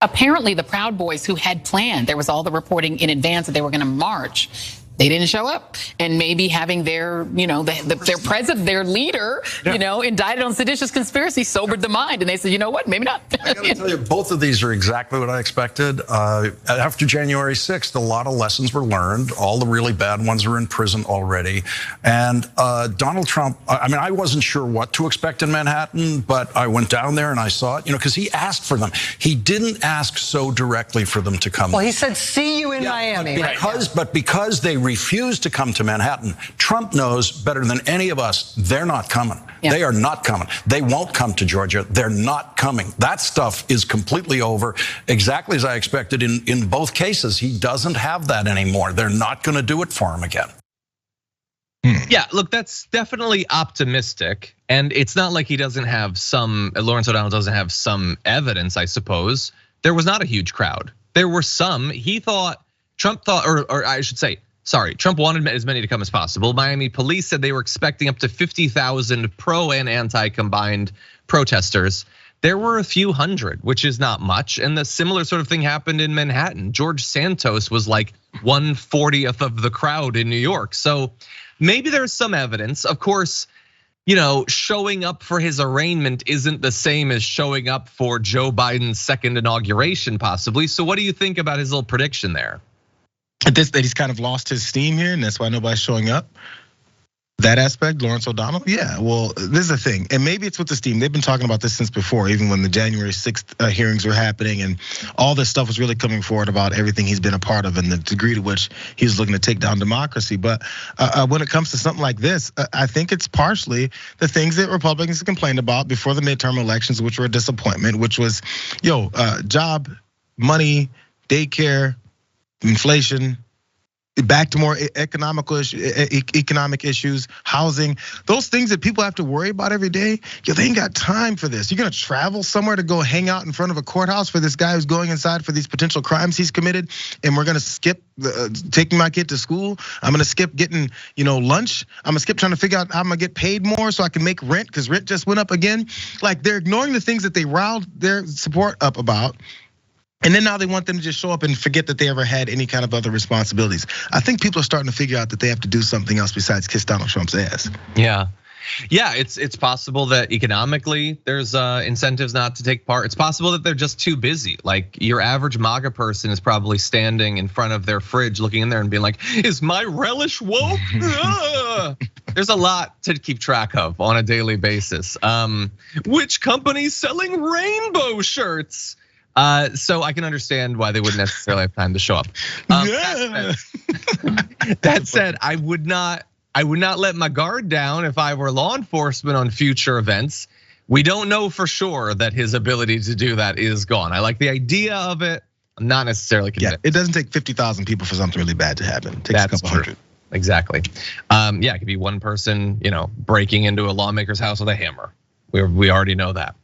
Apparently, the Proud Boys who had planned, there was all the reporting in advance that they were going to march. They didn't show up, and maybe having their, their president, their leader, indicted on seditious conspiracy sobered the mind, and they said, you know what, maybe not. I got to tell you, both of these are exactly what I expected. After January 6th, a lot of lessons were learned. All the really bad ones are in prison already, and Donald Trump. I mean, I wasn't sure what to expect in Manhattan, but I went down there and I saw it. Because he asked for them. He didn't ask so directly for them to come. Well, he said, "See you in Miami." But because they refused to come to Manhattan, Trump knows better than any of us, they're not coming. Yeah. They are not coming. They won't come to Georgia. They're not coming. That stuff is completely over, exactly as I expected in both cases. He doesn't have that anymore. They're not going to do it for him again. Yeah, look, that's definitely optimistic. And it's not like he doesn't have Lawrence O'Donnell doesn't have some evidence, I suppose. There was not a huge crowd. There were some. Trump thought, or I should say, sorry, Trump wanted as many to come as possible. Miami police said they were expecting up to 50,000 pro and anti combined protesters. There were a few hundred, which is not much. And the similar sort of thing happened in Manhattan. George Santos was like 1/40th of the crowd in New York. So maybe there's some evidence. Of course, showing up for his arraignment isn't the same as showing up for Joe Biden's second inauguration, possibly. So what do you think about his little prediction there? That he's kind of lost his steam here, and that's why nobody's showing up. That aspect, Lawrence O'Donnell, yeah. Well, this is the thing, and maybe it's with the steam. They've been talking about this since before, even when the January 6th hearings were happening, and all this stuff was really coming forward about everything he's been a part of and the degree to which he's looking to take down democracy. But when it comes to something like this, I think it's partially the things that Republicans complained about before the midterm elections, which were a disappointment, which was, job, money, daycare, inflation, back to more economic issues, housing, those things that people have to worry about every day. They ain't got time for this. You're gonna travel somewhere to go hang out in front of a courthouse for this guy who's going inside for these potential crimes he's committed, and we're gonna skip taking my kid to school. I'm gonna skip getting lunch. I'm gonna skip trying to figure out how I'm gonna get paid more so I can make rent, because rent just went up again. Like, they're ignoring the things that they riled their support up about. And then now they want them to just show up and forget that they ever had any kind of other responsibilities. I think people are starting to figure out that they have to do something else besides kiss Donald Trump's ass. Yeah, it's possible that economically there's incentives not to take part. It's possible that they're just too busy. Like, your average MAGA person is probably standing in front of their fridge, looking in there and being like, "Is my relish woke?" There's a lot to keep track of on a daily basis. Which company's selling rainbow shirts? So I can understand why they wouldn't necessarily have time to show up. That said, I would not let my guard down if I were law enforcement on future events. We don't know for sure that his ability to do that is gone. I like the idea of it. I'm not necessarily convinced. Yeah, it doesn't take 50,000 people for something really bad to happen. It takes a couple hundred. Exactly. Yeah, it could be one person, breaking into a lawmaker's house with a hammer. We already know that.